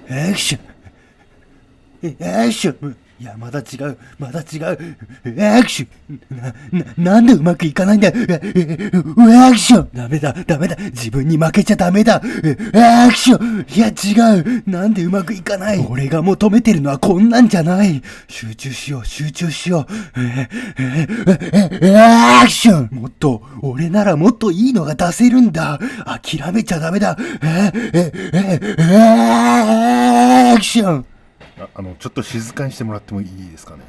アクション。アクション。いや、まだ違う。アクション。なんでうまくいかないんだ。アクション。ダメだ。自分に負けちゃダメだ。アクション。いや、違う。なんでうまくいかない。俺が求めてるのはこんなんじゃない。集中しよう。アクション。俺ならもっといいのが出せるんだ。諦めちゃダメだ。アクション。ちょっと静かにしてもらってもいいですかね。